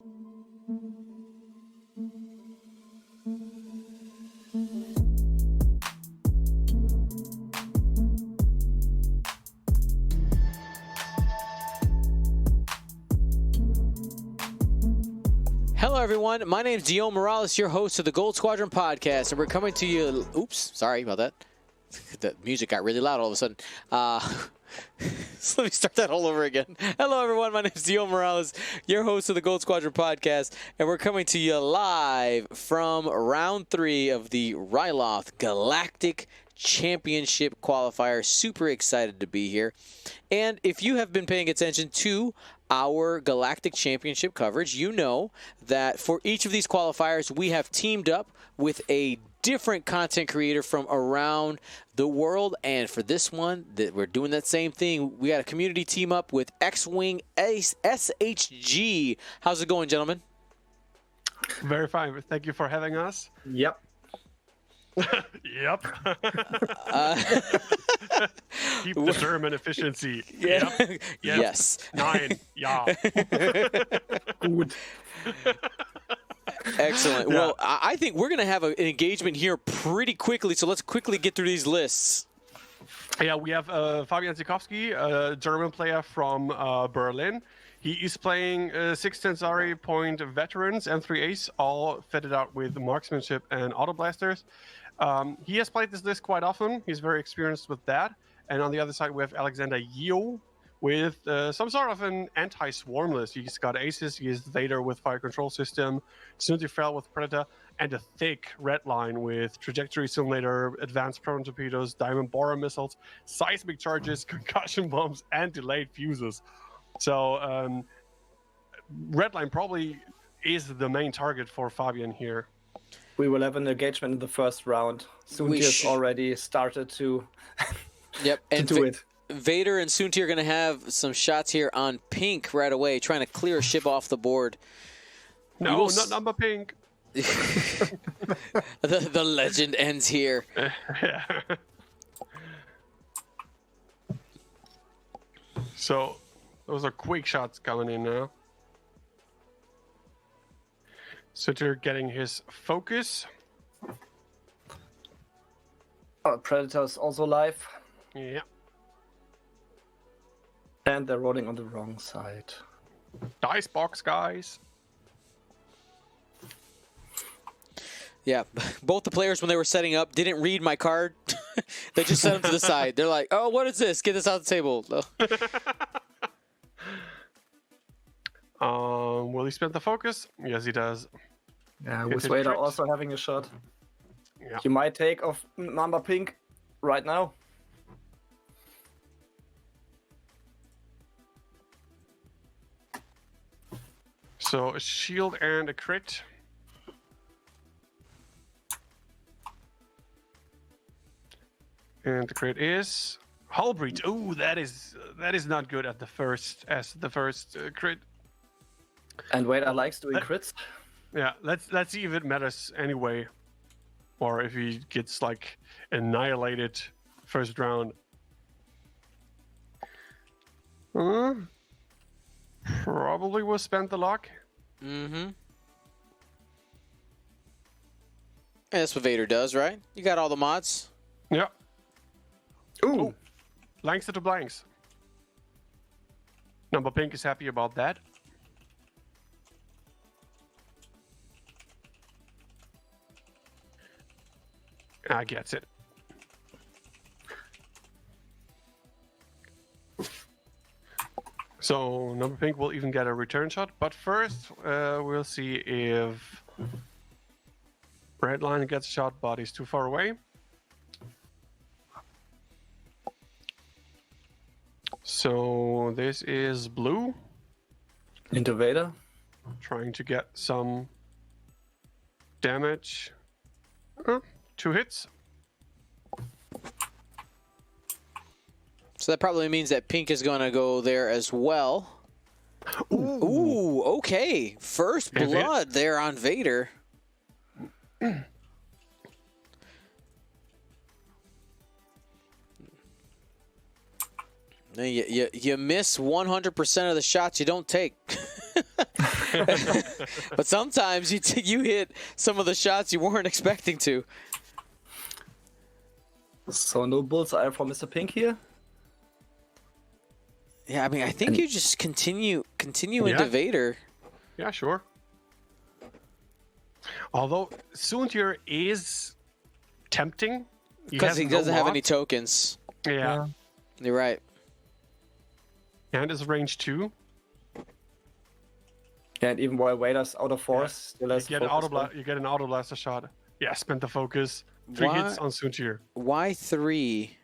Hello, everyone. My name is Guillaume Morales, your host of the Gold Squadron podcast, and we're coming to you. Oops, sorry about that. The music got really loud all of a sudden. So let me start that all over again. Hello, everyone. My name is Guillaume Morales, your host of the Gold Squadron podcast, and we're coming to you live from round 3 of the Ryloth Galactic Championship qualifier. Super excited to be here. And if you have been paying attention to our Galactic Championship coverage, you know that for each of these qualifiers, we have teamed up with a different content creator from around the world. And for this one, that we're doing that same thing. We got a community team up with X-Wing SHG. How's it going, gentlemen? Very fine. Thank you for having us. Yep. Yep. Keep the German efficiency. Yeah. Yep. Yes. 9. Yeah. Good. Excellent. Well, I think we're going to have an engagement here pretty quickly, so let's quickly get through these lists. Yeah, we have Fabian Zikowsky, a German player from Berlin. He is playing 6 Tensari point veterans, M3As, all fitted out with marksmanship and auto blasters. He has played this list quite often. He's very experienced with that. And on the other side, we have Alexander Yeo with some sort of an anti-swarm list. He's got Aces, he has Vader with fire control system, Snooty with Predator, and a thick red line with trajectory simulator, advanced proton torpedoes, diamond borer missiles, seismic charges, concussion bombs, and delayed fuses. So Redline probably is the main target for Fabian here. We will have an engagement in the first round. Soontiers already started to, Yep, and do it. Vader and Soonti are going to have some shots here on Pink right away, trying to clear a ship off the board. No, not number Pink. The legend ends here. Yeah. So those are quick shots coming in now. Sutter getting his focus. Predator's also live. Yeah. And they're rolling on the wrong side. Dice box, guys. Yeah, both the players, when they were setting up, didn't read my card. They just set them to the side. They're like, oh, what is this? Get this off the table. Will he spend the focus? Yes, he does. Yeah, If with it Vader crits. also having a shot. Yeah. You might take off number Pink right now. So a shield and a crit. And the crit is hull breach. Oh, that is not good at the first crit. And Vader likes doing crits. Yeah, let's see if it matters anyway, or if he gets like annihilated first round. Probably will spend the luck. Mm-hmm. That's what Vader does, right? You got all the mods. Yeah. Ooh. Oh, blanks to blanks. Number Pink is happy about that. I gets it. So number Pink will even get a return shot, but first we'll see if Redline gets a shot, but he's too far away. So this is Blue Into Vader. trying to get some damage. 2 hits. So that probably means that Pink is going to go there as well. Ooh, okay. First blood there on Vader. You miss 100% of the shots you don't take. But sometimes you hit some of the shots you weren't expecting to. So no bullseye for Mr. Pink here. Yeah, I mean, I think you just continue into Vader. Yeah, sure. Although Soontir is tempting. Because he doesn't have any tokens. Yeah. You're right. And is range 2. Yeah, and even while Vader's out of force, still has you get an auto blaster shot. Yeah, spend the focus. 3 hits on Soontir. Why 3?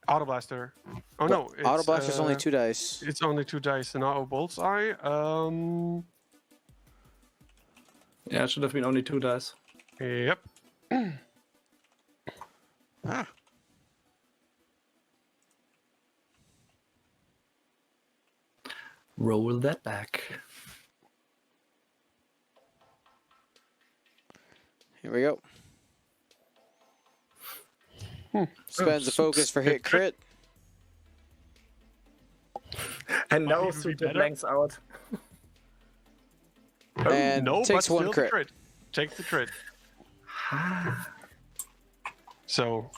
Auto blaster. Oh no, auto blaster's only 2 dice. It's only 2 dice, and now bullseye. Yeah, it should have been only 2 dice. Yep. Roll that back. Here we go. Spends the focus for hit crit. And now Soontir blanks out. And no, takes but 1 still crit. The crit. Takes the crit. So.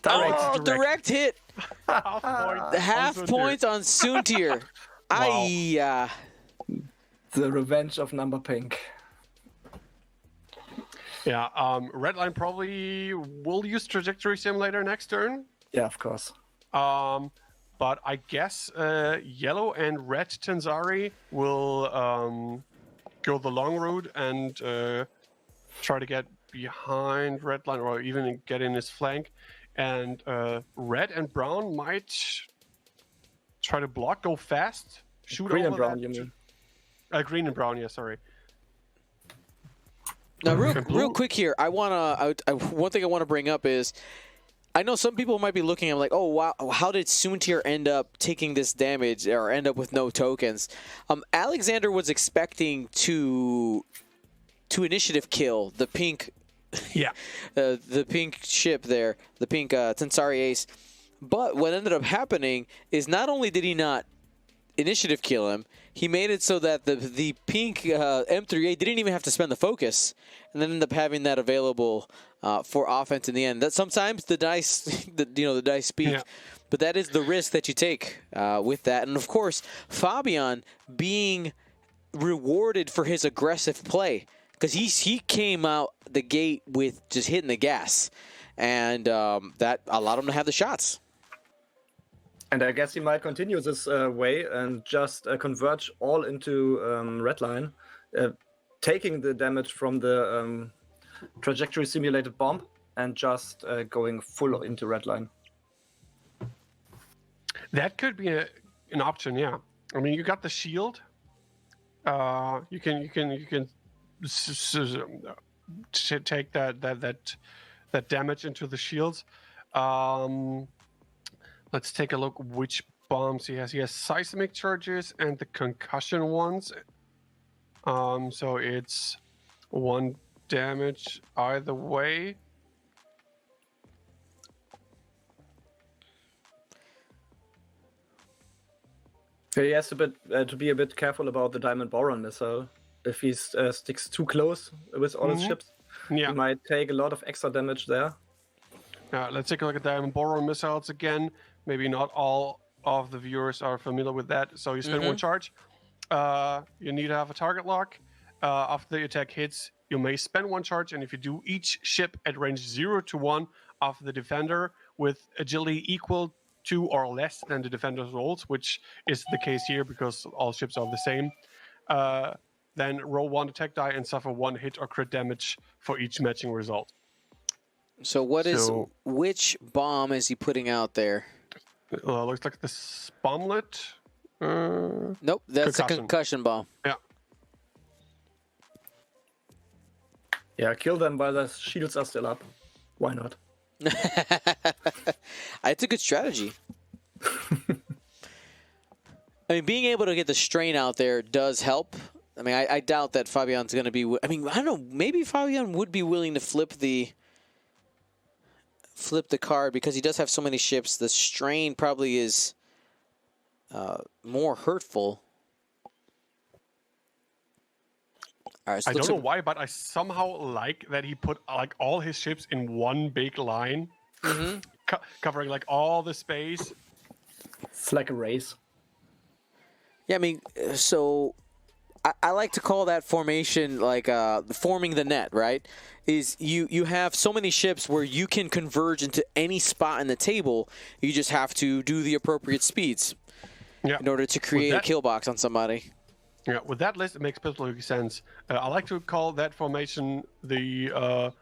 Direct hit. Half point on Soontir. Wow. The revenge of Number Pink. Yeah, Redline probably will use Trajectory Simulator next turn. Yeah, of course. But I guess Yellow and Red Tenzari will go the long road and try to get behind Redline or even get in his flank. And Red and Brown might try to block, go fast, shoot Green over and Brown, that. you mean? Green and Brown, yeah, sorry. Now, real quick here, one thing I want to bring up is, I know some people might be looking at like, oh wow, how did Soontir end up taking this damage or end up with no tokens? Alexander was expecting to initiative kill the pink, the pink ship there, the pink Tensari Ace. But what ended up happening is not only did he not initiative kill him, he made it so that the pink M3A didn't even have to spend the focus, and then ended up having that available for offense in the end. That sometimes the dice, the dice speak, but that is the risk that you take with that. And of course, Fabian being rewarded for his aggressive play, because he came out the gate with just hitting the gas, and that allowed him to have the shots. And I guess he might continue this way and just converge all into Redline, taking the damage from the trajectory simulated bomb and just going full into Redline. That could be an option, yeah. I mean, you got the shield. You can take that damage into the shields. Let's take a look which bombs he has. He has seismic charges and the concussion ones. So it's 1 damage either way. He has to be a bit careful about the Diamond Boron missile. If he sticks too close with all his ships, he might take a lot of extra damage there. Let's take a look at Diamond Boron missiles again. Maybe not all of the viewers are familiar with that. So you spend 1 charge. You need to have a target lock. After the attack hits, you may spend 1 charge, and if you do each ship at range 0 to 1 of the defender with agility equal to or less than the defender's rolls, which is the case here because all ships are the same, then roll 1 attack die and suffer 1 hit or crit damage for each matching result. So which bomb is he putting out there? Looks like the bomblet. Nope, that's a concussion bomb. Yeah. Yeah, kill them while the shields are still up. Why not? It's a good strategy. I mean, being able to get the strain out there does help. I mean, I doubt that Fabian's going to be... I mean, I don't know. Maybe Fabian would be willing to flip the flip the card because he does have so many ships. The strain probably is more hurtful. All right, so I don't know why, but I somehow like that he put like all his ships in one big line, covering like all the space. It's like a race. Yeah, I mean, so I like to call that formation like forming the net, right? Is you have so many ships where you can converge into any spot in the table. You just have to do the appropriate speeds in order to create a kill box on somebody. Yeah, with that list, it makes perfect sense. I like to call that formation the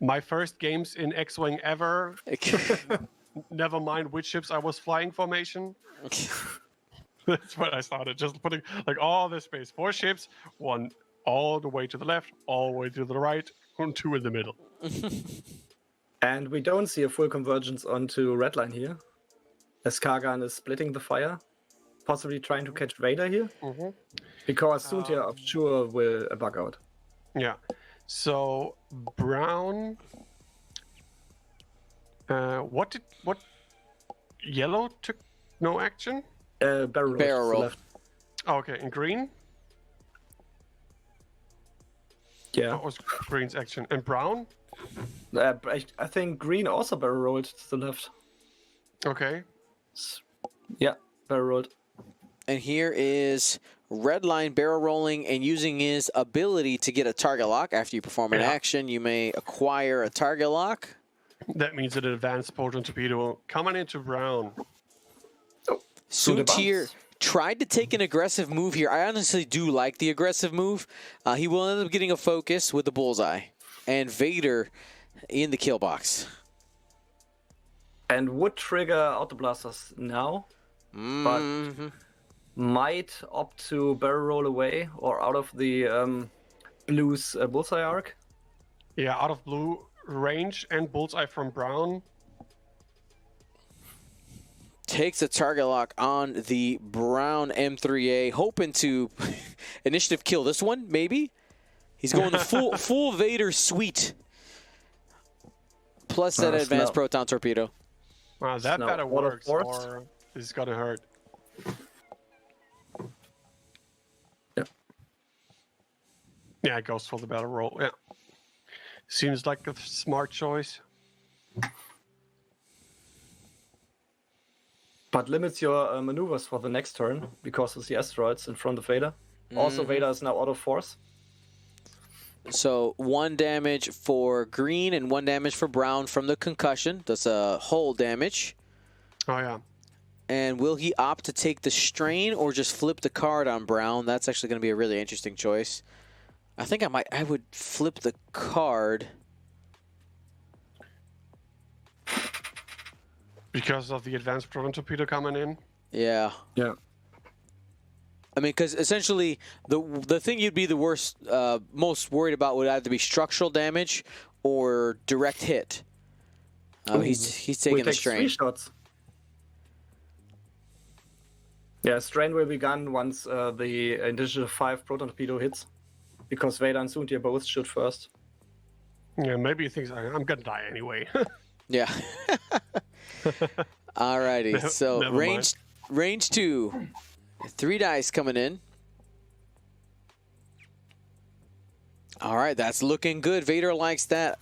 my first games in X-Wing ever. Never mind which ships I was flying formation. That's what I started, just putting like all this space. 4 ships, 1 all the way to the left, all the way to the right, and 2 in the middle. And we don't see a full convergence onto Redline here. As Kargan is splitting the fire, possibly trying to catch Vader here. Because Soontir, I'm sure, will bug out. Yeah. So brown. What yellow took no action? Barrel roll. Left. Oh, okay, and green? Yeah. What was green's action? And brown? I think green also barrel rolled to the left. Okay. Yeah, barrel rolled. And here is Redline barrel rolling and using his ability to get a target lock. After you perform an action, you may acquire a target lock. That means an advanced proton torpedo coming into brown. Soontir tried to take an aggressive move here. I honestly do like the aggressive move. He will end up getting a focus with the bullseye. And Vader in the kill box. And would trigger auto blasters now, but might opt to barrel roll away or out of the blue's bullseye arc. Yeah, out of blue range and bullseye from brown. Takes a target lock on the brown M3A, hoping to initiative kill this one, maybe. He's going the full Vader suite. Plus that advanced proton torpedo. Wow, that better works, or this is gonna hurt. Yeah, it goes for the battle roll. Yeah, seems like a smart choice. But limits your maneuvers for the next turn because of the asteroids in front of Vader. Also, Vader is now out of force. So 1 damage for green and 1 damage for brown from the concussion. That's a whole damage. Oh, yeah. And will he opt to take the strain or just flip the card on brown? That's actually going to be a really interesting choice. I think I would flip the card. Because of the advanced proton torpedo coming in? Yeah. Yeah. I mean, because essentially the thing you'd be the worst, most worried about would either be structural damage or direct hit. He's taking the strain. 3 shots. Yeah, strain will be gone once the initiative 5 proton torpedo hits, because Vader and Soontir both shoot first. Yeah, maybe he thinks I'm gonna die anyway. Yeah. Alrighty. So range 2. 3 dice coming in. All right, that's looking good. Vader likes that.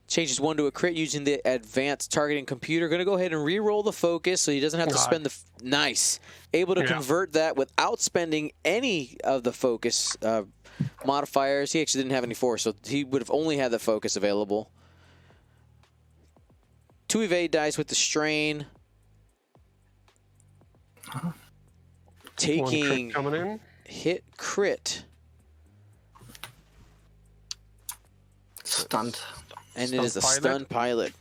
Changes 1 to a crit using the advanced targeting computer. Going to go ahead and re-roll the focus so he doesn't have to spend the... Nice. Able to convert that without spending any of the focus modifiers. He actually didn't have any force, so he would have only had the focus available. 2 evade dice with the strain. Taking coming in. Hit crit. Stunned. And it is a stun pilot.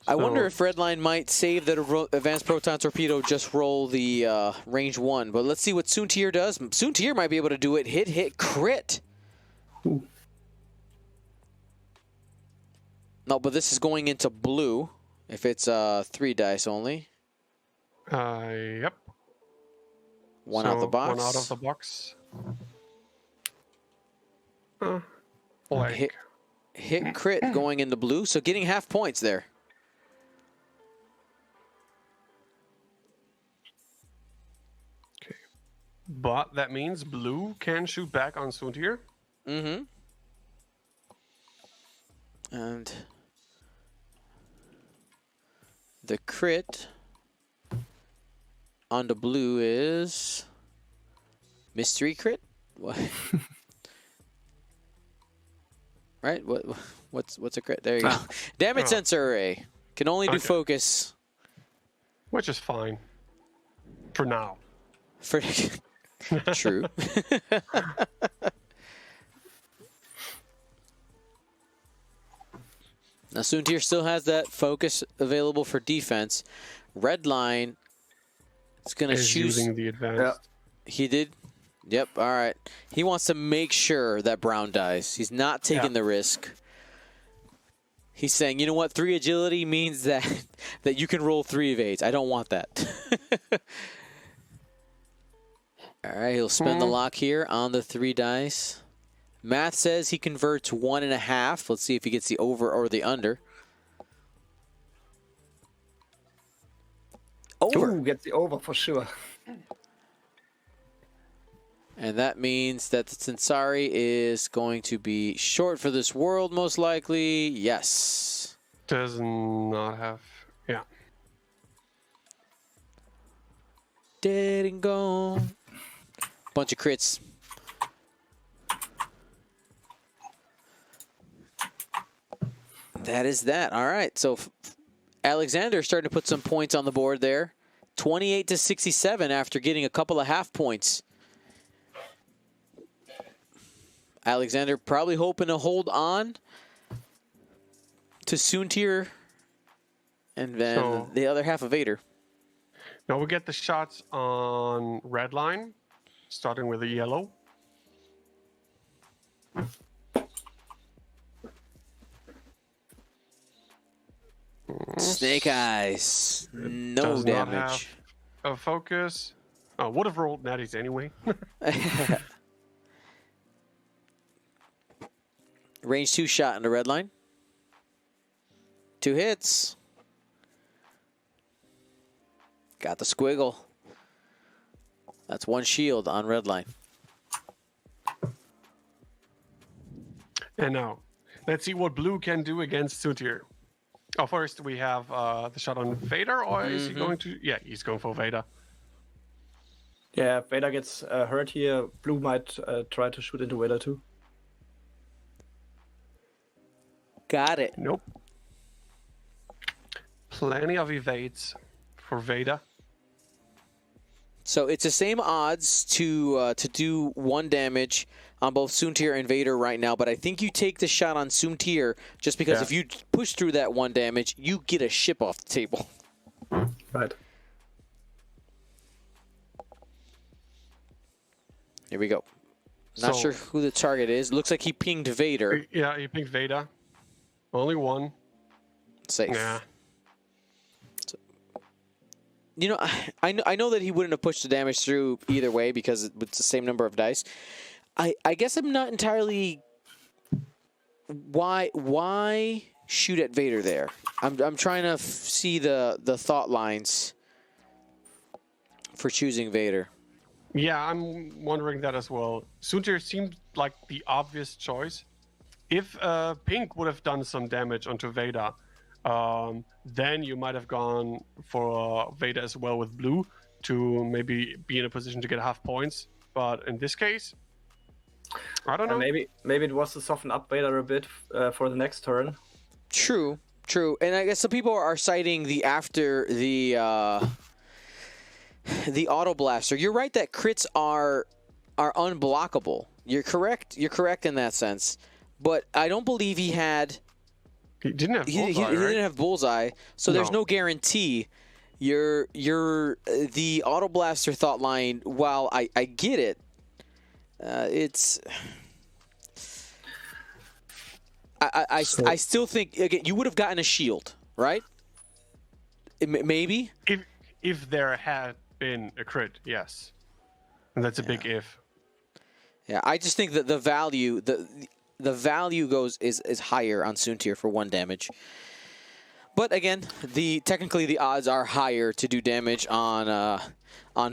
I wonder if Redline might save that advanced proton torpedo, just roll the range 1. But let's see what Soontir does. Soontir might be able to do it. Hit, crit. Ooh. No, but this is going into blue. If it's 3 dice only. Yep. One out of the box. 1 out of the box. Blank. hit crit going into blue, so getting half points there. Okay. But that means blue can shoot back on Suntir. Mm-hmm. And the crit on the blue is mystery crit. What? Right? What's a crit? There you go. Damage sensor array can only do focus. Which is fine for now. For true. Now Suntir still has that focus available for defense. Redline is going to choose using the advanced. He did. Yep. All right. He wants to make sure that Brown dies. He's not taking the risk. He's saying, you know what? 3 agility means that you can roll 3 evades. I don't want that. All right. He'll spend the lock here on the 3 dice. Math says he converts 1.5. Let's see if he gets the over or the under. Over. Ooh, gets the over for sure. And that means that the Tensari is going to be short for this world, most likely. Yes. Does not have. Yeah. Dead and gone. Bunch of crits. That is that. All right. So Alexander starting to put some points on the board there. 28 to 67 after getting a couple of half points. Alexander probably hoping to hold on to Suntir and then the other half of Vader. Now we get the shots on red line, starting with the yellow. Snake Eyes. No damage. A focus. Oh, would have rolled natties anyway. Range 2 shot in the red line. 2 hits. Got the squiggle. That's 1 shield on red line. And now, let's see what blue can do against Suntir. Oh, first we have the shot on Vader, or is he going to? Yeah, he's going for Vader. Yeah, if Vader gets hurt here, blue might try to shoot into Vader too. Got it. Nope. Plenty of evades for Vader. So it's the same odds to do 1 damage on both Suntir and Vader right now, but I think you take the shot on Suntir just because if you push through that 1 damage, you get a ship off the table. Right. Here we go. Not sure who the target is. Looks like he pinged Vader. Yeah, he pinged Vader. Only 1. Safe. Yeah. So, you know, I know that he wouldn't have pushed the damage through either way because it's the same number of dice. I guess I'm not entirely. Why shoot at Vader there? I'm trying to see the thought lines for choosing Vader. Yeah, I'm wondering that as well. Suntir seemed like the obvious choice. If Pink would have done some damage onto Vader, then you might have gone for Vader as well with blue to maybe be in a position to get half points. But in this case, I don't know. Maybe it was to soften up Vader a bit for the next turn. True. And I guess some people are citing the auto blaster. You're right that crits are unblockable. You're correct. You're correct in that sense. But I don't believe he had. He didn't have bullseye. He didn't have bullseye, so there's no guarantee. The auto blaster thought line. While I get it, it's. I still think again you would have gotten a shield, right? Maybe. If there had been a crit, yes, and that's a big if. Yeah, I just think that the value the value is higher on Soontir for 1 damage. But again, technically the odds are higher to do damage on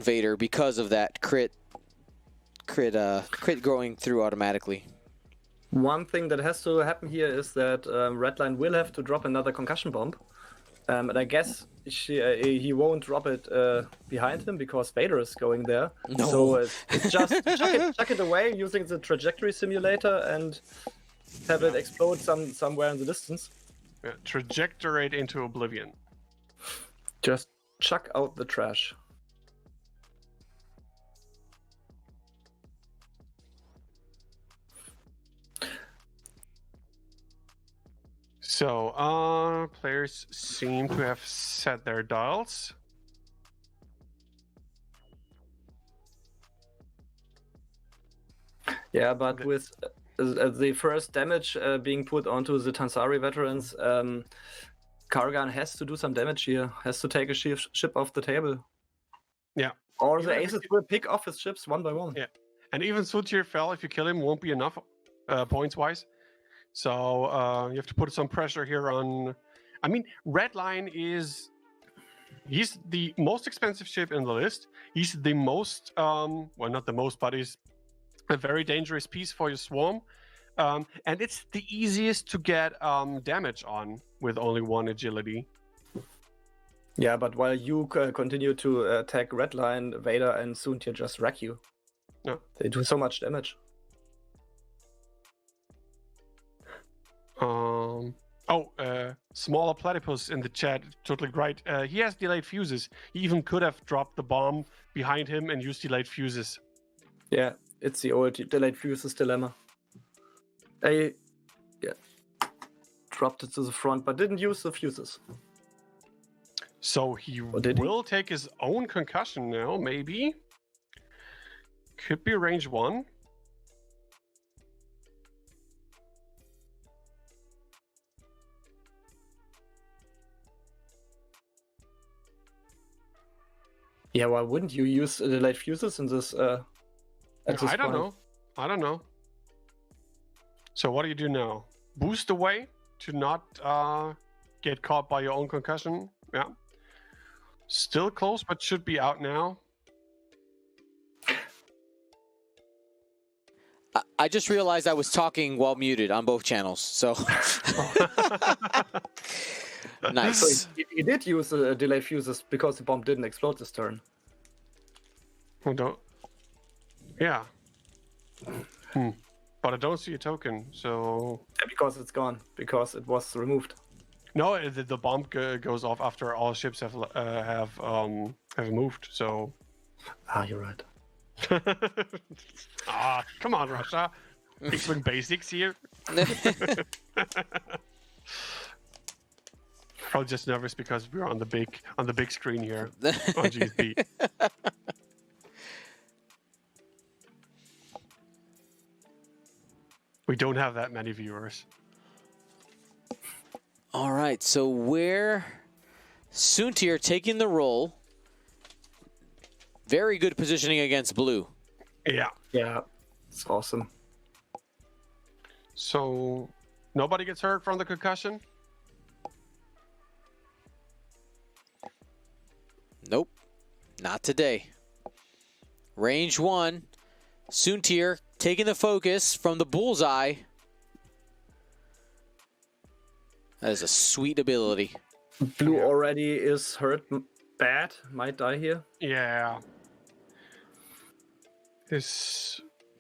Vader because of that crit going through automatically. One thing that has to happen here is that Redline will have to drop another concussion bomb. And I guess he won't drop it behind him because Vader is going there. No. So it's just chuck it away using the trajectory simulator and have it explode somewhere in the distance. Yeah, trajectory it into oblivion. Just chuck out the trash. So, players seem to have set their dials. Yeah, but with the first damage being put onto the Tansari veterans, Kargan has to do some damage here. Has to take a ship off the table. Yeah. Or the aces will pick off his ships one by one. Yeah. And even Soontir fell, if you kill him, won't be enough points-wise. So you have to put some pressure here on... I mean, Redline is... He's the most expensive ship in the list. He's the most... well, not the most, but he's a very dangerous piece for your swarm. And it's the easiest to get damage on with only 1 agility. Yeah, but while you continue to attack Redline, Vader and Soontir just wreck you. Yeah. They do so much damage. Smaller platypus in the chat, totally right. He has delayed fuses. He even could have dropped the bomb behind him and used delayed fuses. Yeah, it's the old delayed fuses dilemma. I dropped it to the front, but didn't use the fuses. So he will take his own concussion now, maybe. Could be range 1. Yeah, why wouldn't you use delayed fuses in this? I don't know. So what do you do now? Boost away to not get caught by your own concussion. Yeah. Still close, but should be out now. I just realized I was talking while muted on both channels, so... Nice. So he did use delayed fuses because the bomb didn't explode this turn. Well, don't... Yeah. But I don't see a token, so... Yeah, because it's gone, because it was removed. No, the bomb goes off after all ships have moved, so... Ah, you're right. Come on, Russia. X-Wing basics here. Probably just nervous because we're on the big screen here on GSP. We don't have that many viewers. All right, so where Soontir taking the roll. Very good positioning against blue. Yeah. Yeah, it's awesome. So nobody gets hurt from the concussion? Nope, not today. Range 1, Soontir taking the focus from the bullseye. That is a sweet ability. Blue already is hurt bad, might die here. Yeah.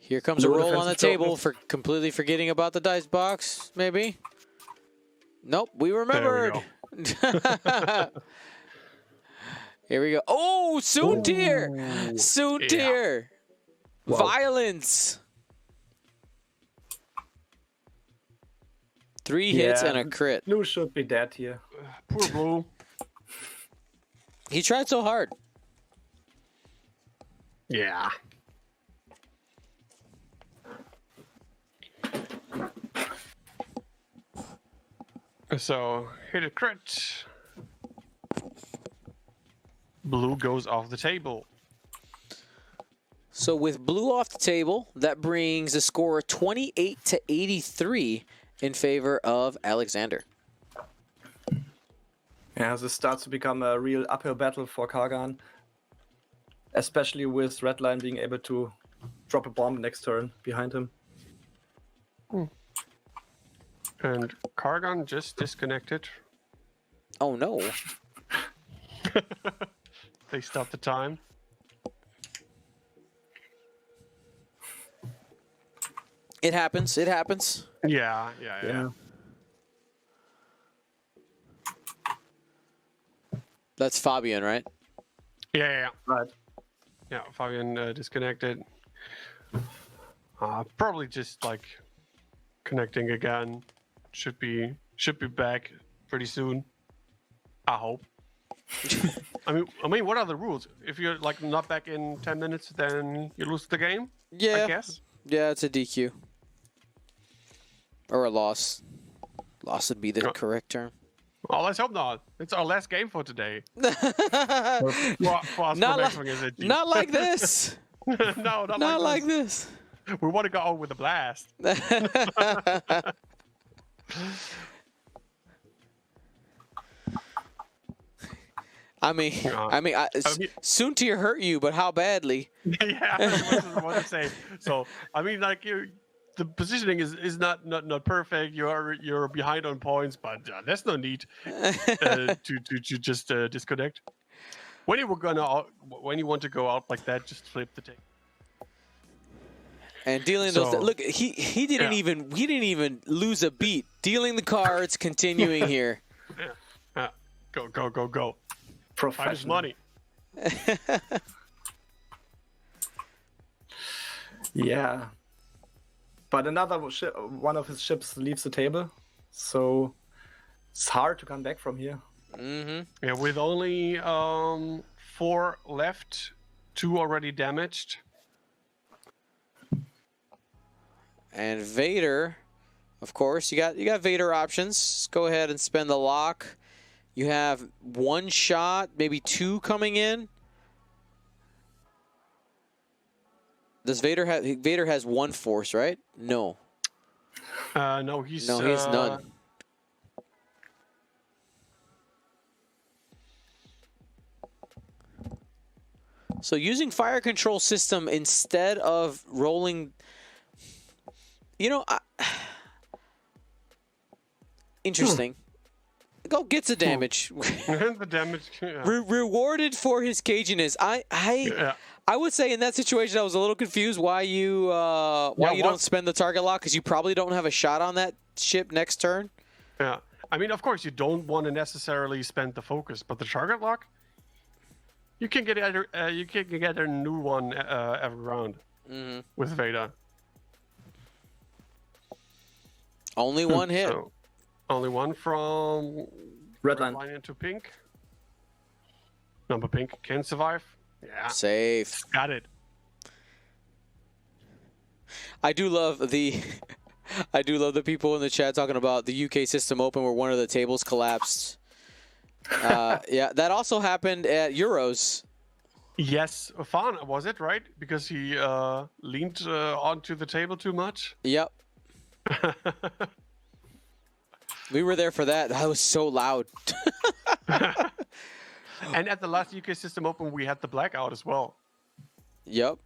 Here comes a roll on the table for completely forgetting about the dice box, maybe? Nope, we remembered. There we Here we go. Oh, Soontir! Soontir! Wow. Violence! 3 hits and a crit. Blue should be dead here. Poor Blue. He tried so hard. Yeah. So, hit a crit. Blue goes off the table. So with blue off the table, that brings the score 28 to 83 in favor of Alexander. Yeah, this starts to become a real uphill battle for Kargan, especially with Redline being able to drop a bomb next turn behind him. And Kargan just disconnected. Oh no. They stopped the time. It happens. It happens. Yeah. That's Fabian, right? Yeah. Right. Yeah, Fabian disconnected. Probably just like connecting again. Should be back pretty soon. I hope. I mean, what are the rules? If you're like not back in 10 minutes, then you lose the game. Yeah. I guess. Yeah, it's a DQ. Or a loss. Loss would be the correct term. Oh, let's hope not. It's our last game for today. For us Not like this. No, Not like this. We want to go out with a blast. I mean, soon to hurt you, but how badly? Yeah, I want to say. So, I mean, like the positioning is not perfect. You're behind on points, but there's no need to just disconnect. When you want to go out like that, just flip the tape. And dealing those. Look, he didn't even lose a beat. Dealing the cards, continuing here. Yeah. Go. Professional. Money. Yeah. But another one of his ships leaves the table, so it's hard to come back from here. Mm-hmm. Yeah, with only 4 left, 2 already damaged. And Vader, of course, you got Vader options. Go ahead and spend the lock. You have 1 shot, maybe 2 coming in. Does Vader have? Vader has 1 force, right? No. No, he's none. So using fire control system instead of rolling, interesting. Go get the damage. The damage. Yeah. Rewarded for his caginess. I would say in that situation I was a little confused why you don't spend the target lock, because you probably don't have a shot on that ship next turn. Yeah, I mean, of course you don't want to necessarily spend the focus, but the target lock, you can get a new one every round with Vader. Only one hit. So, only one from Red line into pink. Number pink can survive. Yeah. Safe. Got it. I do love the people in the chat talking about the UK system open where one of the tables collapsed. Yeah, that also happened at Euros. Yes, Fan was it, right? Because he leaned onto the table too much. Yep. We were there for that. That was so loud. And at the last UK System Open, we had the blackout as well. Yep.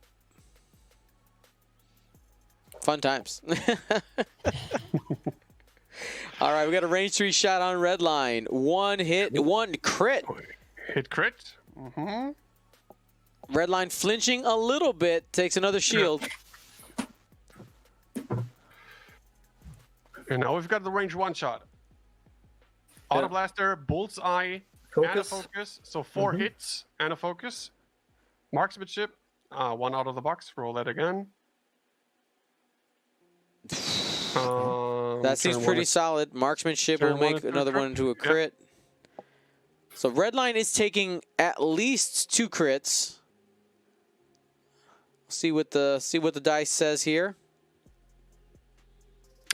Fun times. All right, we got a range 3 shot on red line. 1 hit, 1 crit. Hit crit. Mm-hmm. Red line flinching a little bit, takes another shield. And now we've got the range 1 shot. Auto blaster, bullseye, and a focus. So 4 hits and a focus. Marksmanship, 1 out of the box. Roll that again. That seems pretty solid. Marksmanship will make another one into a crit. Yep. So Redline is taking at least 2 crits. See what the dice says here.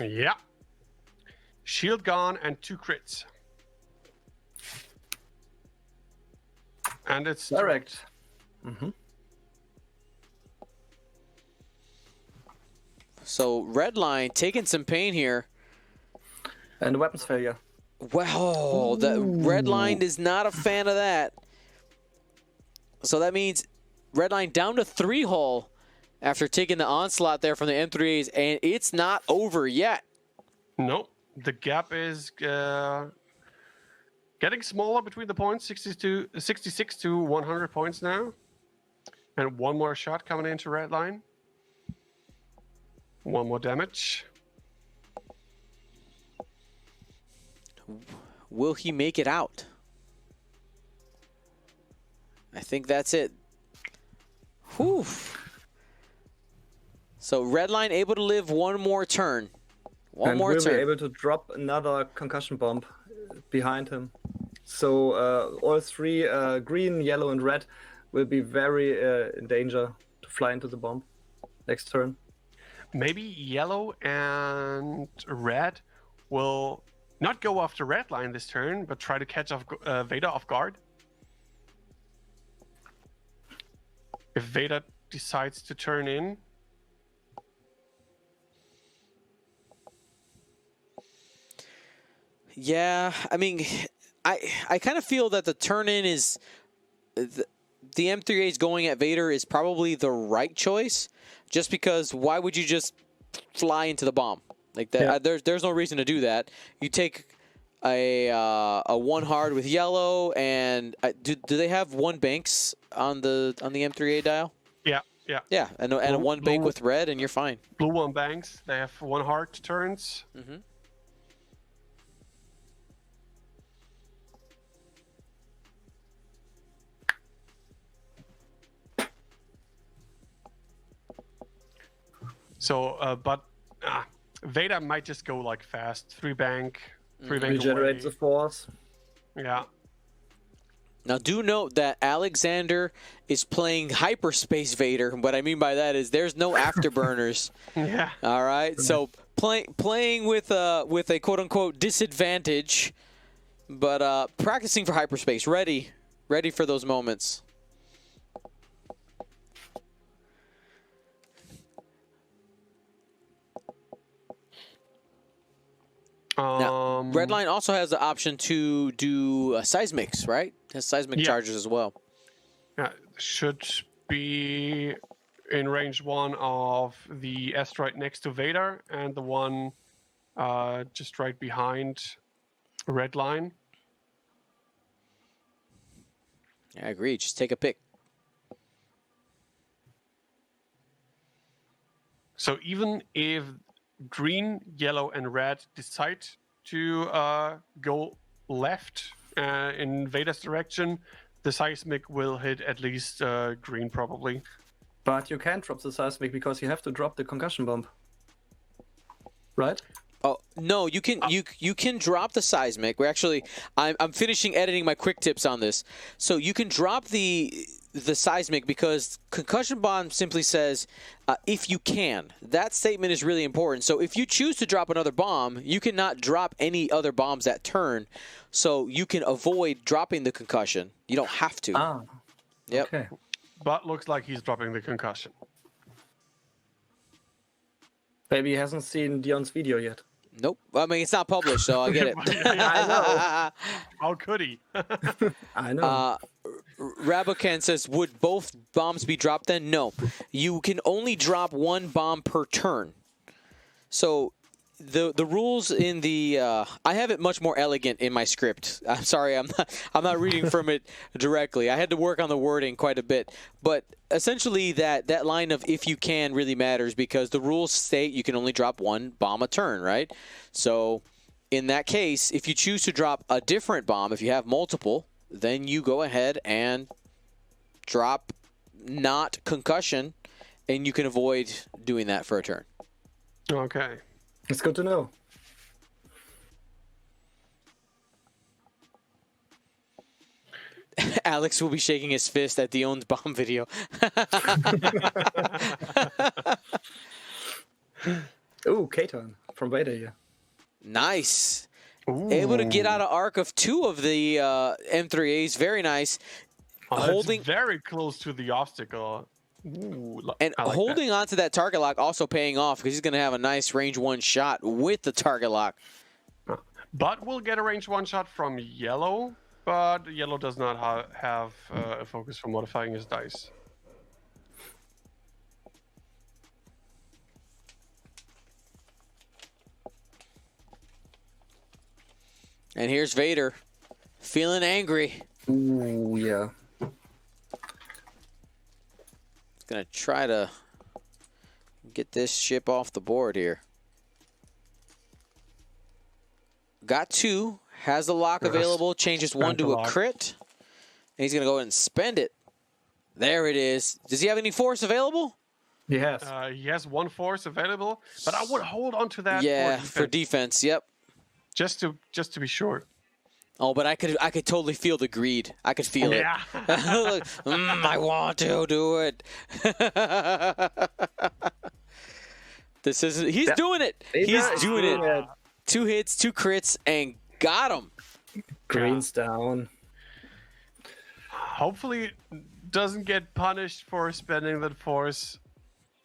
Yeah. Shield gone and 2 crits. And it's direct. So Redline taking some pain here. And weapons failure. Wow, the Redline is not a fan of that. So that means Redline down to 3 hull after taking the onslaught there from the M3As, and it's not over yet. Nope. The gap is getting smaller between the points, 66 to 100 points now. And one more shot coming into Redline. One more damage. Will he make it out? I think that's it. Whew. So Redline able to live one more turn. One and more we'll turn. be able to drop another concussion bomb behind him. So all 3, green, yellow, and red, will be very in danger to fly into the bomb next turn. Maybe yellow and red will not go after Redline this turn, but try to catch off Vader off guard. If Vader decides to turn in. Yeah, I mean, I kind of feel that the turn-in is... The M3As going at Vader is probably the right choice, just because why would you just fly into the bomb? Like that, Yeah. there's no reason to do that. You take a 1 hard with yellow, and do they have 1 banks on the M3A dial? Yeah, yeah. Yeah, and a 1 bank with red, and you're fine. Blue 1 banks. They have 1 hard turns. Mm-hmm. So, but Vader might just go like fast. 3 bank, 3 bank Regenerates away. the force. Yeah. Now, do note that Alexander is playing Hyperspace Vader. What I mean by that is there's no afterburners. Yeah. All right, so playing with a quote-unquote disadvantage, but practicing for hyperspace, ready for those moments. Now, Redline also has the option to do seismics, right? Has seismic charges as well. Yeah, should be in range 1 of the asteroid next to Vader and the one just right behind Redline. I agree. Just take a pick. So even if green, yellow, and red decide to go left in Vader's direction, the seismic will hit at least green probably. But you can't drop the seismic because you have to drop the concussion bomb. Right? Oh no, you can you can drop the seismic. We're actually I'm finishing editing my quick tips on this. So you can drop the seismic because concussion bomb simply says if you can. That statement is really important. So if you choose to drop another bomb, you cannot drop any other bombs that turn. So you can avoid dropping the concussion. You don't have to. Ah. Yep. Okay. But looks like he's dropping the concussion. Maybe he hasn't seen Dion's video yet. Nope. I mean, it's not published, so I get it. I know. How could he? I know. Rabocan says, would both bombs be dropped then? No. You can only drop 1 bomb per turn. So the rules in the I have it much more elegant in my script. I'm sorry, I'm not reading from it directly. I had to work on the wording quite a bit. But essentially that line of if you can really matters because the rules state you can only drop 1 bomb a turn, right? So in that case, if you choose to drop a different bomb, if you have multiple, then you go ahead and drop not concussion, and you can avoid doing that for a turn. Okay. It's good to know. Alex will be shaking his fist at Dion's bomb video. Ooh, Katon from Vader here. Nice. Ooh. Able to get out of arc of 2 of the M3As. Very nice. Oh, Holding. very close to the obstacle. Ooh, And I like holding on to that target lock also paying off because he's going to have a nice range 1 shot with the target lock. that. But we'll get a range 1 shot from yellow. But yellow does not have a focus for modifying his dice. And here's Vader, feeling angry. Ooh, yeah. He's going to try to get this ship off the board here. Got 2, has the lock available, changes 1 to a crit. And he's going to go ahead and spend it. There it is. Does he have any force available? Yes. He has 1 force available, but I would hold on to that. Yeah, for defense. Yep. Just to be sure. Oh, but I could totally feel the greed. I could feel it. Yeah. Like, I want to do it. This isn't. He's doing it. He's doing it. 2 hits, 2 crits, and got him. Green's down. Hopefully, it doesn't get punished for spending that force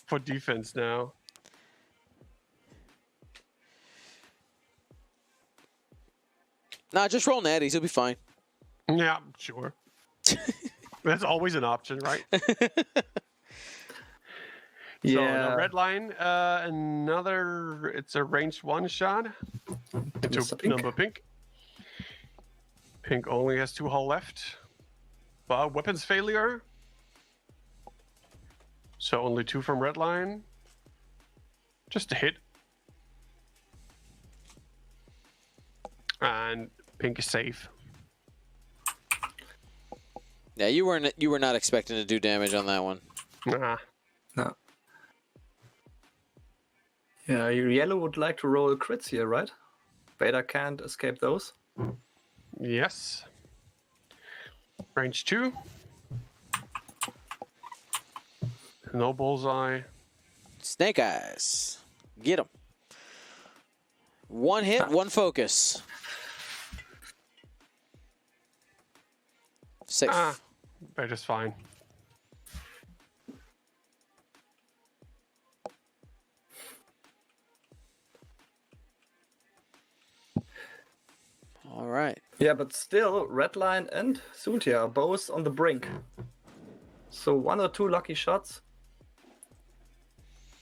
for defense now. Nah, just roll natties. He'll be fine. Yeah, sure. That's always an option, right? So the red line, another. It's a ranged 1 shot into number pink. Pink only has 2 hull left. But weapons failure. So only 2 from red line. Just a hit. And pink is safe. Yeah, you were not expecting to do damage on that one. Nah. No. Yeah, your yellow would like to roll crits here, right? Vader can't escape those. Yes. Range 2. No bullseye. Snake eyes. Get him. 1 hit, 1 focus. Safe. Vader's fine. All right. Yeah, but still, Redline and Suntia are both on the brink. So 1 or 2 lucky shots.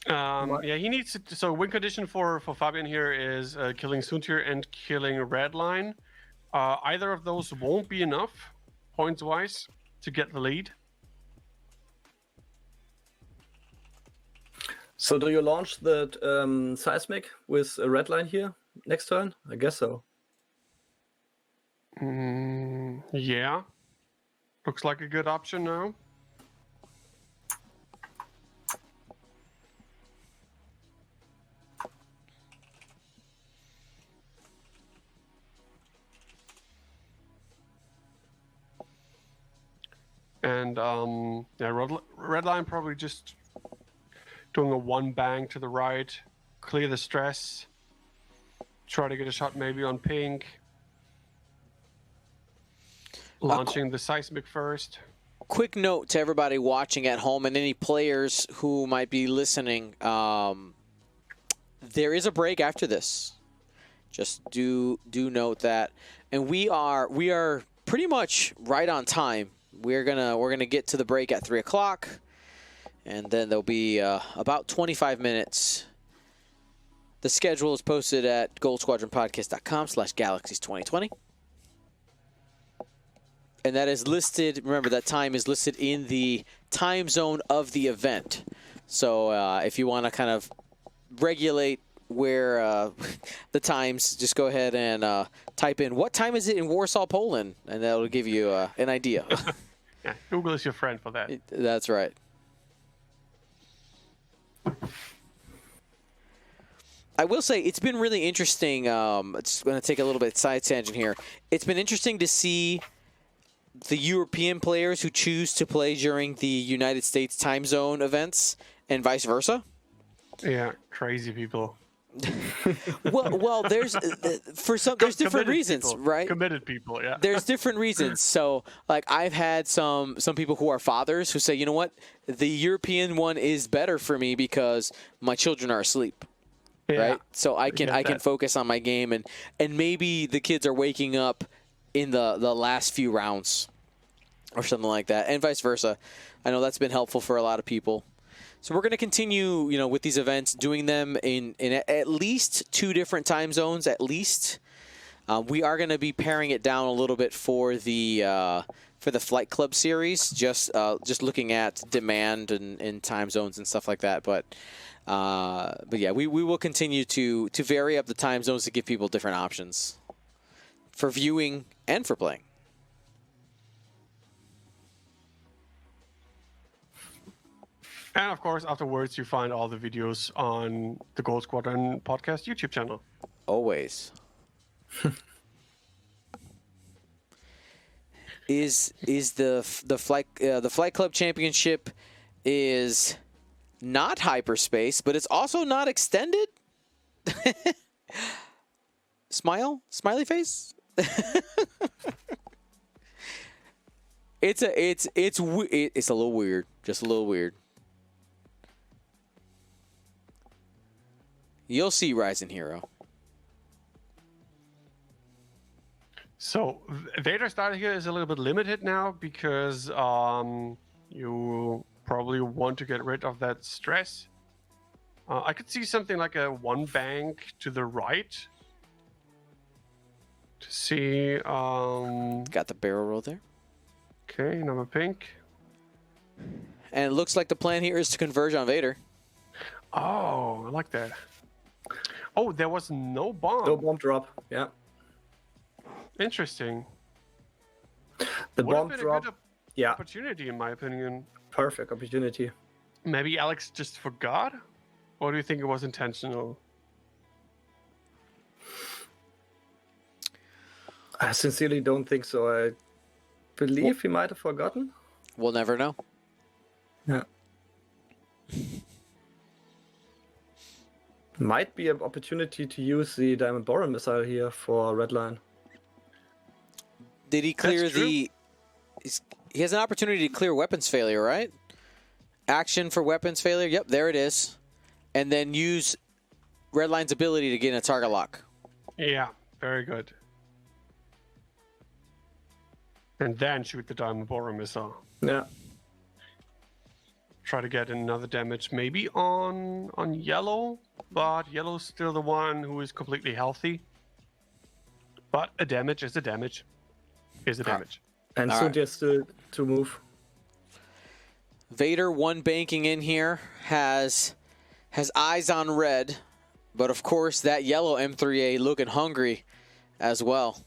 Yeah, he needs to. So win condition for Fabian here is killing Suntir and killing Redline. Either of those won't be enough points wise to get the lead. So do you launch the seismic with a Redline here next turn? I guess so. Yeah. Looks like a good option now. And yeah, red line probably just doing a 1 bang to the right, clear the stress, try to get a shot maybe on pink. Launching the seismic first. Quick note to everybody watching at home and any players who might be listening. There is a break after this. Just do note that. And we are pretty much right on time. We're gonna get to the break at 3 o'clock, and then there'll be about 25 minutes. The schedule is posted at goldsquadronpodcast.com/galaxies2020. And that is listed, remember that time is listed in the time zone of the event. So if you want to kind of regulate where the times, just go ahead and type in what time is it in Warsaw, Poland, and that'll give you an idea. Yeah, Google is your friend for that. That's right. I will say it's been really interesting. It's going to take a little bit side tangent here. It's been interesting to see the European players who choose to play during the United States time zone events and vice versa. Yeah, crazy people. Well, there's there's different reasons, people, right? Committed people, yeah. There's different reasons. So, like, I've had some people who are fathers who say, you know what, the European one is better for me because my children are asleep, right? So I can focus on my game, and maybe the kids are waking up in the last few rounds or something like that, and vice versa. I know that's been helpful for a lot of people. So we're going to continue, with these events, doing them in at least 2 different time zones, at least. We are going to be paring it down a little bit for the Flight Club series, just looking at demand and time zones and stuff like that. But yeah, we will continue to vary up the time zones to give people different options for viewing and for playing. And of course, afterwards, you find all the videos on the Gold Squadron podcast YouTube channel. Always. Is the Flight Club Championship is not hyperspace, but it's also not extended? Smiley face? It's a little weird, just a little weird. You'll see, Rising Hero. So Vader style here is a little bit limited now because you probably want to get rid of that stress. I could see something like a 1 bank to the right to see. Got the barrel roll there. Okay, number pink. And it looks like the plan here is to converge on Vader. Oh, I like that. Oh, there was no bomb. No bomb drop. Yeah. Interesting. The Would have bomb been drop. a good Yeah. opportunity, in my opinion. Perfect opportunity. Maybe Alex just forgot? Or do you think it was intentional? I sincerely don't think so. I believe he might have forgotten. We'll never know. Yeah. Might be an opportunity to use the Diamond Boron missile here for Redline. Did he clear That's true. He has an opportunity to clear weapons failure, right? Action for weapons failure. Yep, there it is. And then use Redline's ability to get in a target lock. Yeah, very good. And then shoot the Diamond Borer missile. Yeah. Try to get another damage, maybe on yellow, but yellow's still the one who is completely healthy. But a damage is a damage. Is a damage. And All so right. just to move. Vader, 1 banking in here, has eyes on red, but of course that yellow M3A looking hungry as well.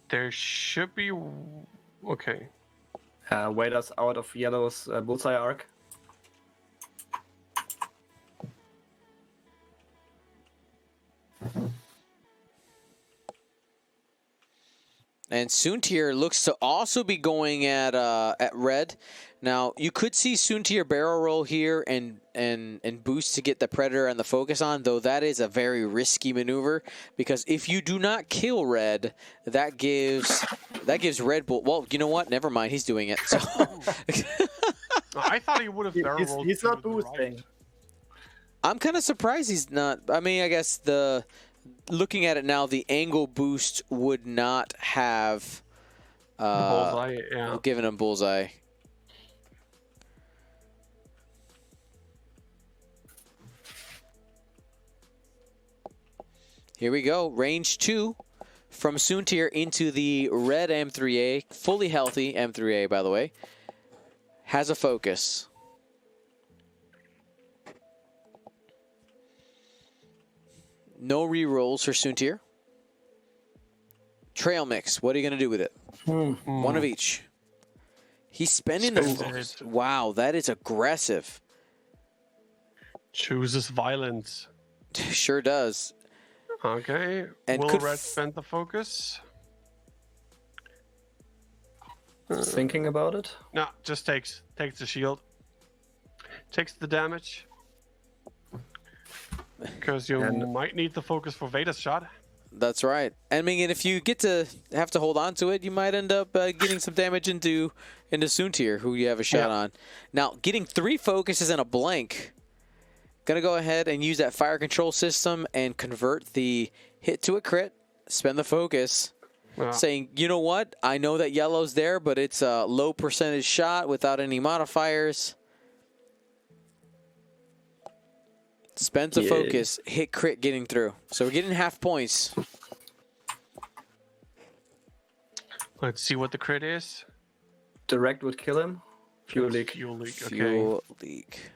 There should be... Okay. Wait us out of yellow's bullseye arc. And Soontier looks to also be going at red. Now you could see Soontier barrel roll here and boost to get the Predator and the focus on, though that is a very risky maneuver because if you do not kill red, that gives Red Bull. Well, you know what? Never mind. He's doing it. So I thought he would have barrel rolled. He's not to the boosting. right. I'm kind of surprised he's not. I mean, I guess looking at it now, the angle boost would not have Bullseye, yeah. given him bullseye. Here we go. Range 2 from Soontier into the red M3A. Fully healthy M3A, by the way. Has a focus. No rerolls for Soontier. Trail mix. What are you going to do with it? One of each. He's spending the... Wow, that is aggressive. Chooses violence. Sure does. Okay. And Will could Red spend the focus? Thinking about it. No, just takes the shield. takes the damage. Because you might need the focus for Vader's shot. That's right. I mean, and if you get to have to hold on to it, you might end up getting some damage into Soontir, who you have a shot on. Now, getting 3 focuses and a blank. Gonna go ahead and use that fire control system and convert the hit to a crit. Spend the focus. Saying, you know what? I know that yellow's there, but it's a low percentage shot without any modifiers. Spend the focus, hit crit getting through. So we're getting half points. Let's see what the crit is. Direct would kill him. Fuel leak. Fuel leak, okay. Fuel leak.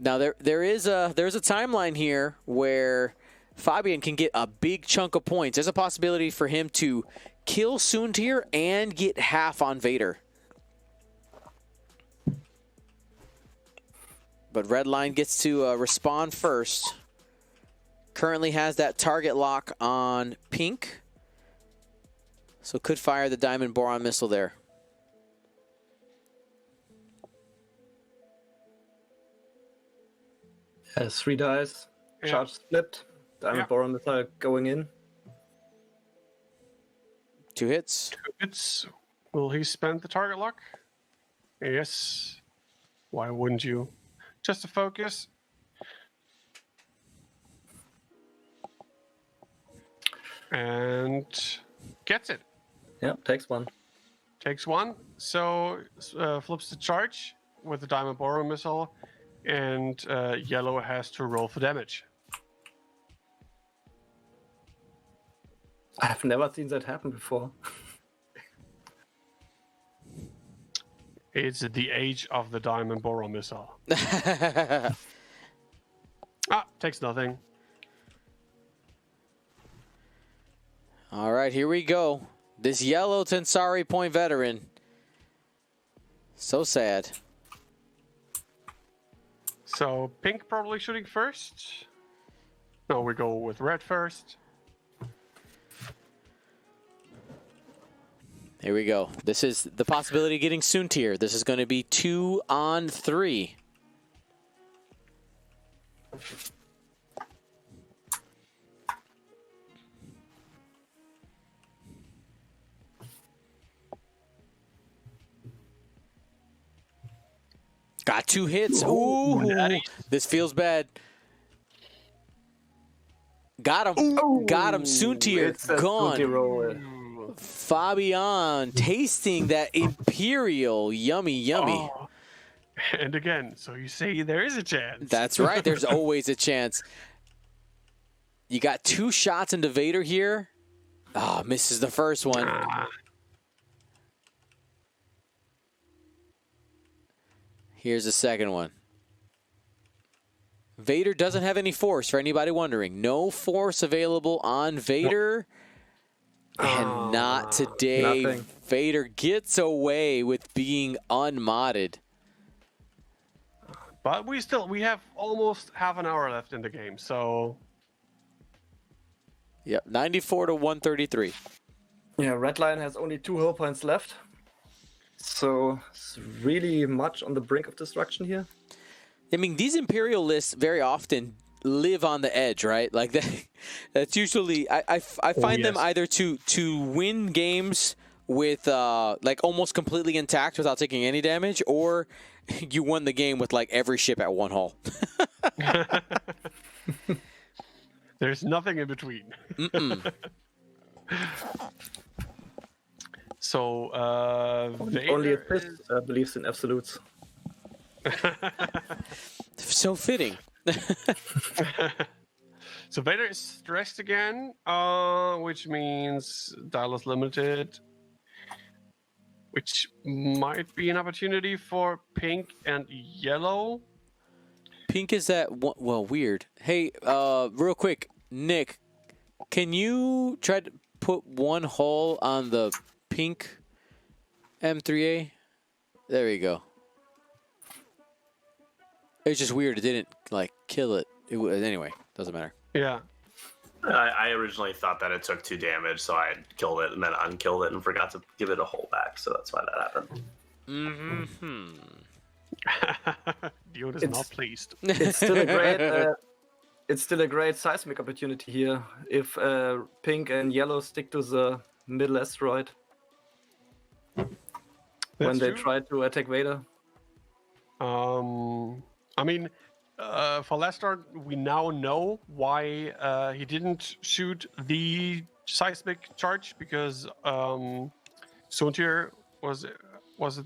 Now there's a timeline here where Fabian can get a big chunk of points. There's a possibility for him to kill Soontir and get half on Vader. But Redline gets to respond first. Currently has that target lock on Pink. So could fire the Diamond Boron missile there. Has 3 dice. Charge split. Diamond Boron missile going in. 2 hits. 2 hits. Will he spend the target lock? Yes. Why wouldn't you? Just a focus. And gets it. Yep, takes 1. Takes 1. So flips the charge with the Diamond Boron missile. And yellow has to roll for damage. I've never seen that happen before. It's the age of the Diamond Boron missile. Takes nothing. All right, here we go. This yellow Tensari Point veteran. So sad. So Pink probably shooting first. No, we go with red first. Here we go. This is the possibility of getting Soontir. This is going to be 2 on 3. Got 2 hits. Ooh, this feels bad. Got him. Ooh. Got him. Soontir gone. Fabian tasting that Imperial. Yummy, yummy. Oh. And again, so you say there is a chance. That's right. There's always a chance. You got 2 shots into Vader here. Oh, misses the first one. Here's the second one. Vader doesn't have any force, for anybody wondering. No force available on Vader. And not today. Nothing. Vader gets away with being unmodded. But we have almost half an hour left in the game, so... Yep, 94 to 133. Yeah, Redline has only 2 hull points left. So it's really much on the brink of destruction here. I mean, these Imperial lists very often live on the edge, right? Like that's usually I find them either to win games with like almost completely intact without taking any damage, or you won the game with like every ship at 1 hull. There's nothing in between. So Only a fist believes in absolutes. So fitting. So Vader is stressed again, which means dial is limited, which might be an opportunity for Pink and Yellow. Pink is at one, well, weird. Hey, real quick, Nick, can you try to put 1 hull on the Pink M3A? There you go. It was just weird. It didn't like kill it. Anyway, doesn't matter. Yeah. I originally thought that it took 2 damage, so I killed it and then unkilled it and forgot to give it a hole back. So that's why that happened. Mm-hmm. Dion is It's- not pleased. It's still a great. It's still a great seismic opportunity here if pink and yellow stick to the middle asteroid when That's they true. try to attack Vader. I mean, for Lester, we now know why he didn't shoot the seismic charge because Sontier was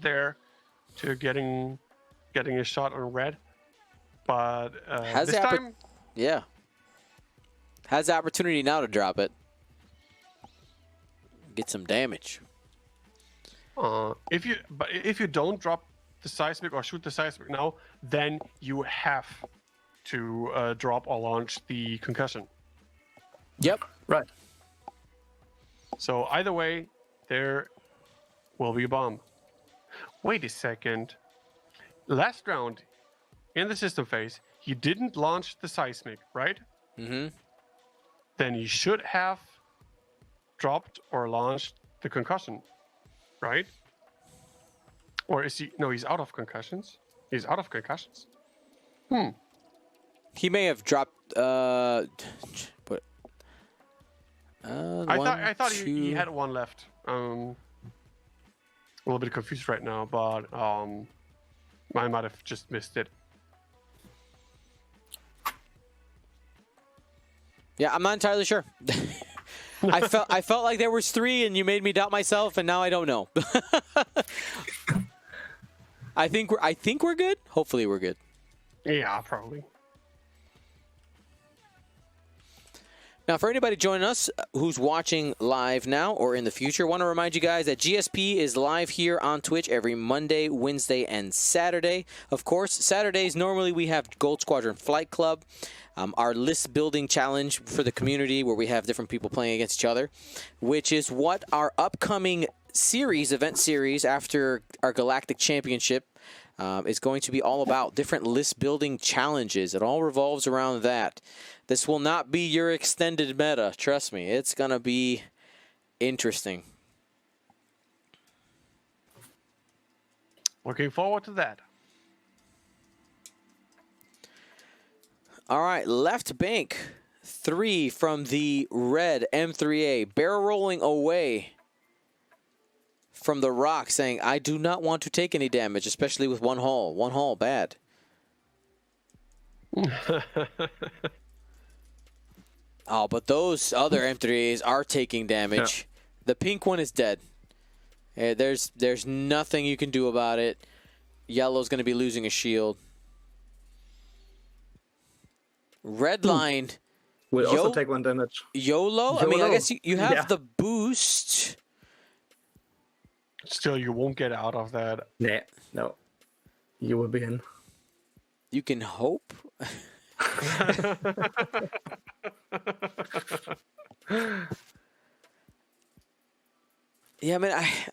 there to getting a shot on red. But Has this the time, Yeah. Has the opportunity now to drop it. Get some damage. if you don't drop the seismic or shoot the seismic now, then you have to drop or launch the concussion. Yep. Right. So either way, there will be a bomb. Wait a second. Last round, in the system phase, he didn't launch the seismic, right? Mm-hmm. Then he should have dropped or launched the concussion, right? Or is he? No, he's out of concussions. He's out of concussions. He may have dropped. But. I thought he had one left. A little bit confused right now, but I might have just missed it. Yeah, I'm not entirely sure. I felt like there was 3, and you made me doubt myself, and now I don't know. I think we're good. Hopefully, we're good. Yeah, probably. Now, for anybody joining us who's watching live now or in the future, I want to remind you guys that GSP is live here on Twitch every Monday, Wednesday, and Saturday. Of course, Saturdays, normally we have Gold Squadron Flight Club, our list building challenge for the community where we have different people playing against each other, which is what our upcoming event series after our Galactic Championship is going to be all about. Different list building challenges. It all revolves around that. This will not be your extended meta. Trust me, it's going to be interesting. Looking forward to that. All right, left bank 3 from the red M3A, barrel rolling away from the rock, saying, I do not want to take any damage, especially with one hull. One hull, bad. Oh, but those other M3As are taking damage. Yeah. The pink one is dead. There's nothing you can do about it. Yellow's going to be losing a shield. Red line. Will also take 1 damage. YOLO? I mean, I guess you have the boost. Still, you won't get out of that. Nah, no. You will be in. You can hope. Yeah,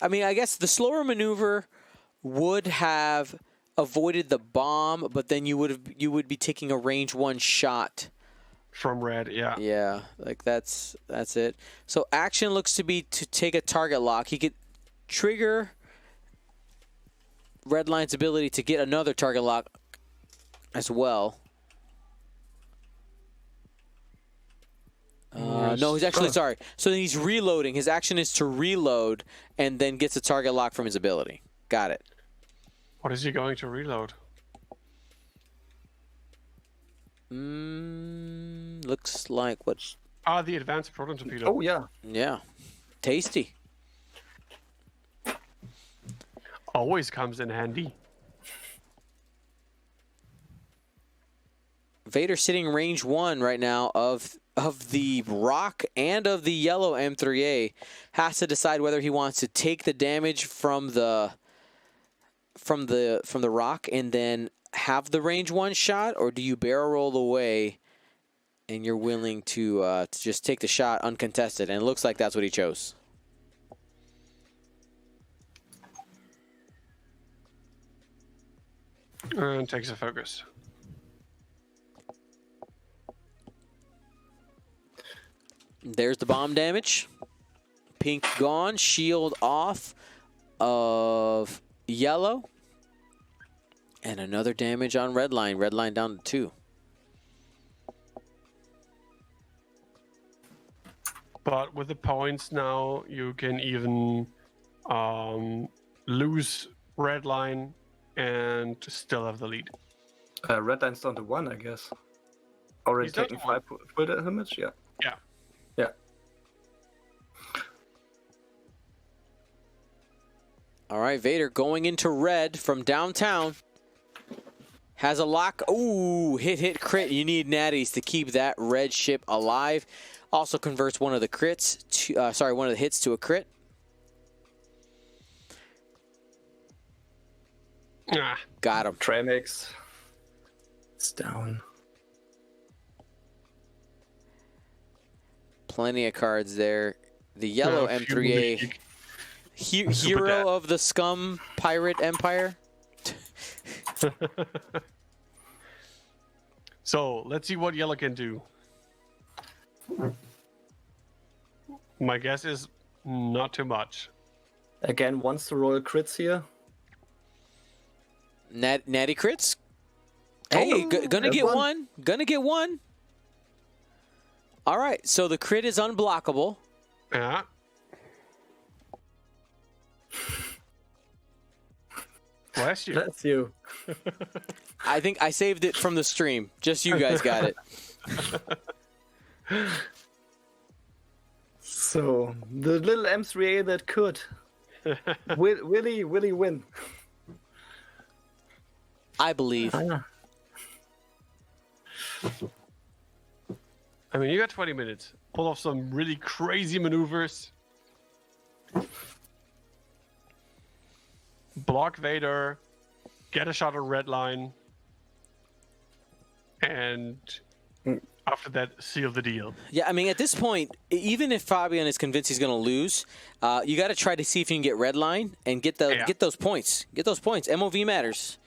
I guess the slower maneuver would have avoided the bomb, but then you would be taking a range 1 shot from red. Yeah. Yeah, like that's it. So action looks to be to take a target lock. He could trigger Redline's ability to get another target lock as well. No, he's actually sorry. So he's reloading. His action is to reload and then gets a target lock from his ability. Got it. What is he going to reload? Looks like what? The advanced proton torpedo. Oh yeah. Yeah, tasty. Always comes in handy. Vader sitting range 1 right now of the rock and of the yellow M3A, has to decide whether he wants to take the damage from the rock and then have the range 1 shot, or do you barrel roll away and you're willing to just take the shot uncontested? And it looks like that's what he chose. And takes a focus. There's the bomb damage. Pink gone. Shield off of yellow. And another damage on red line. Red line down to 2. But with the points now, you can even lose red line and still have the lead. Red line's down to 1, I guess. Already He's down taking to 1. 5 full damage? Yeah. Yeah. Yeah. All right, Vader going into red from downtown. Has a lock. Ooh, hit, crit. You need natties to keep that red ship alive. Also converts one of the crits to, one of the hits to a crit. Got him. Tramix. It's down. Plenty of cards there. The yellow M3A. Hero of the scum pirate empire. So let's see what yellow can do. My guess is not too much. Again, wants to roll crits here. Natty crits. Hey, gonna get one. Gonna get one. All right, so the crit is unblockable. Yeah. Bless you. Bless you. I think I saved it from the stream. Just you guys got it. So, the little M3A that could. Willy win. I believe. Ah. I mean, you got 20 minutes. Pull off some really crazy maneuvers. Block Vader. Get a shot at red line. And after that, seal the deal. Yeah, I mean, at this point, even if Fabian is convinced he's going to lose, you got to try to see if you can get red line and get those points. Get those points. MOV matters.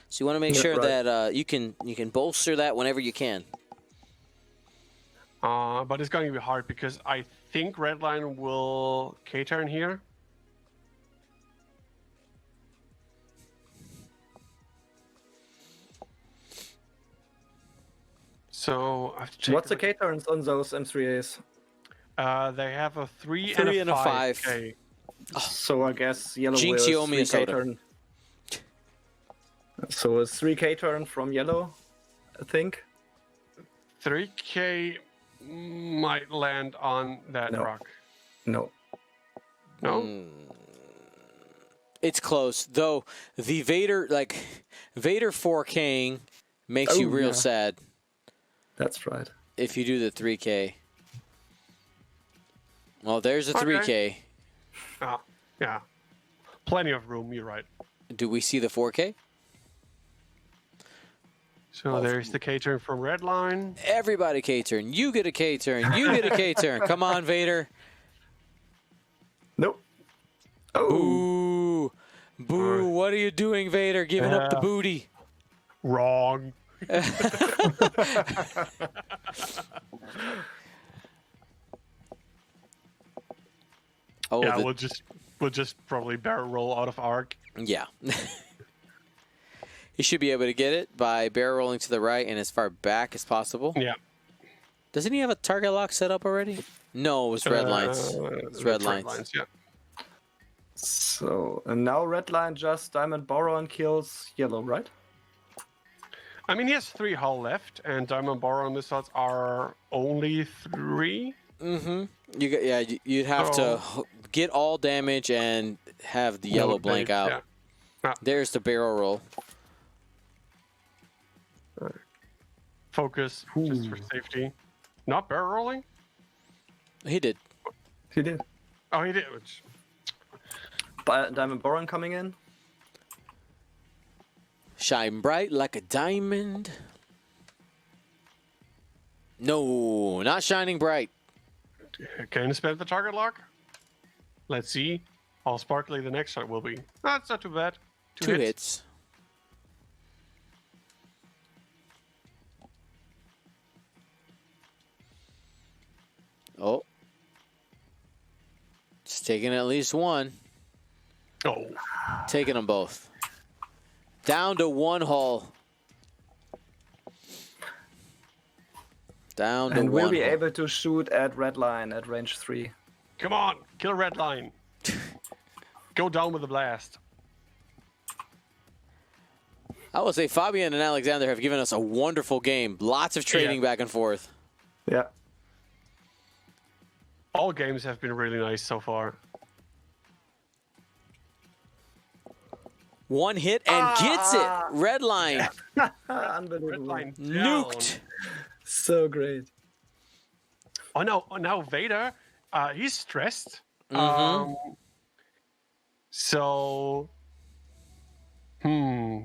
So you want to make sure that you can bolster that whenever you can. But it's going to be hard because I think red line will K-turn here. So I have to check. What's the K-turns on those M3As? They have a 3 3 and a 5. Okay. So I guess yellow Jinx, you will owe me a 3 soda. K-turn. So a 3 K-turn from yellow, I think. 3K might land on that No. rock. No. No? It's close, though. The Vader 4King makes you real sad That's right. if you do the 3K. Well, there's a 3K. Yeah. Plenty of room, you're right. Do we see the 4K? So there's the K-turn from red line. Everybody K-turn. You get a K-turn. You get a K-turn. Come on, Vader. Nope. Oh. Boo. Boo. What are you doing, Vader? Giving up the booty. Wrong. Oh, Yeah, we'll just probably barrel roll out of arc. Yeah. He should be able to get it by barrel rolling to the right and as far back as possible. Yeah. Doesn't he have a target lock set up already? No, it was red lines. It's red lines. Yeah. So, and now red line just Diamond Borrow and kills yellow, right? I mean, he has 3 hull left, and Diamond Borrow missiles are only 3. Mm-hmm. You'd have to get all damage and have the yellow blank out. Yeah. Ah. There's the barrel roll. Focus, just for safety. Not barrel rolling? He did. He did. Oh, he did. Diamond Boron coming in. Shine bright like a diamond. No, not shining bright. Can you spend the target lock? Let's see how sparkly the next shot will be. That's not too bad. Two hits. Oh, Taking at least one. Oh. Taking them both. Down to one hull. Down to And one we'll be hull. able to shoot at red line at range 3. Come on, kill red line. Go down with a blast. I will say Fabian and Alexander have given us a wonderful game. Lots of trading back and forth. Yeah. All games have been really nice so far. One hit and gets it. Red line. Unbelievable. Red line down. Nuked. So great. Oh no! Oh, now Vader, he's stressed. So, the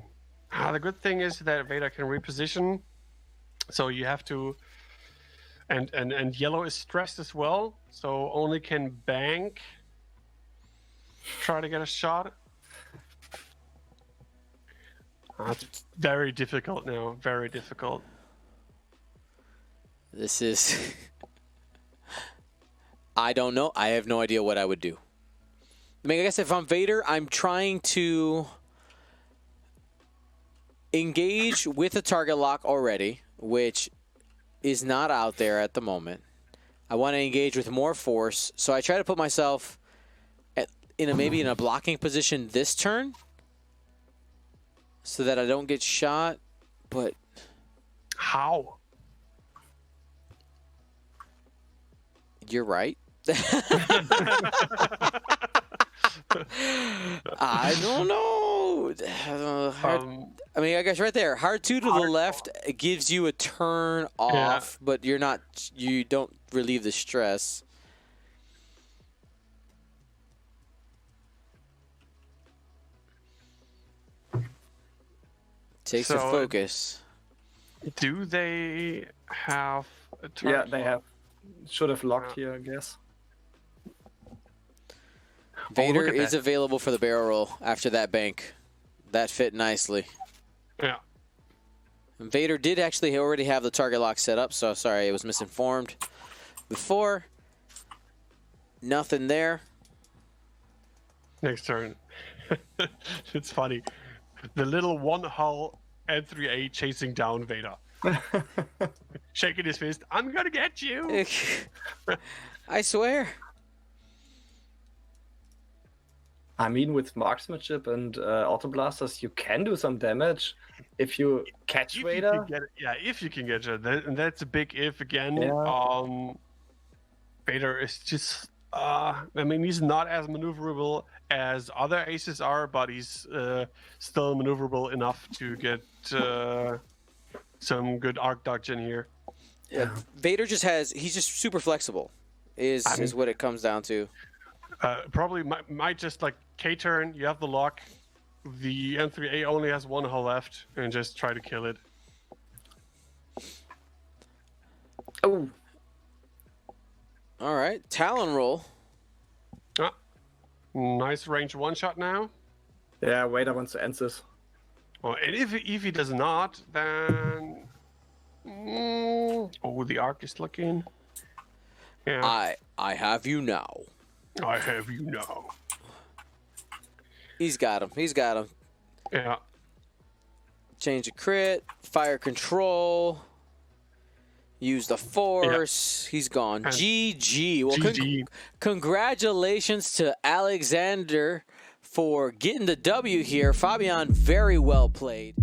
good thing is that Vader can reposition. So you have to, and yellow is stressed as well. So only can bank. Try to get a shot. It's very difficult now. Very difficult. This is... I don't know. I have no idea what I would do. I mean, I guess if I'm Vader, I'm trying to engage with a target lock already, which is not out there at the moment. I want to engage with more force, so I try to put myself maybe in a blocking position this turn so that I don't get shot, but... How? You're right. I don't know. I mean, I guess right there, hard 2 to the left gives you a turn off, but you don't relieve the stress. Takes a focus. Do they have a turn? Yeah, they have. Should have locked here, I guess. Vader is available for the barrel roll after that bank. That fit nicely. Yeah. And Vader did actually already have the target lock set up, so sorry, I was misinformed before. Nothing there. Next turn. It's funny. The little one hull N3A chasing down Vader. Shaking his fist. I'm gonna get you. I swear. I mean, with marksmanship and auto blasters, you can do some damage if you catch Vader. If you can get it, and that's a big if again. Yeah. Vader is just. I mean, he's not as maneuverable as other aces are, but he's still maneuverable enough to get some good arc dodge in here. Yeah. Vader he's just super flexible, is what it comes down to. Probably might just like K-turn, you have the lock, the N3A only has one hull left, and just try to kill it. Oh. All right, Talon roll. Nice range one shot now. Yeah, Vader wants to end this. Well, and if he does not, then the arc is looking. Yeah. I have you now. I have you now. He's got him. He's got him. Yeah. Change of crit, fire control. Use the force. He's gone. GG. Well, GG. Congratulations to Alexander for getting the W here. Fabian, very well played.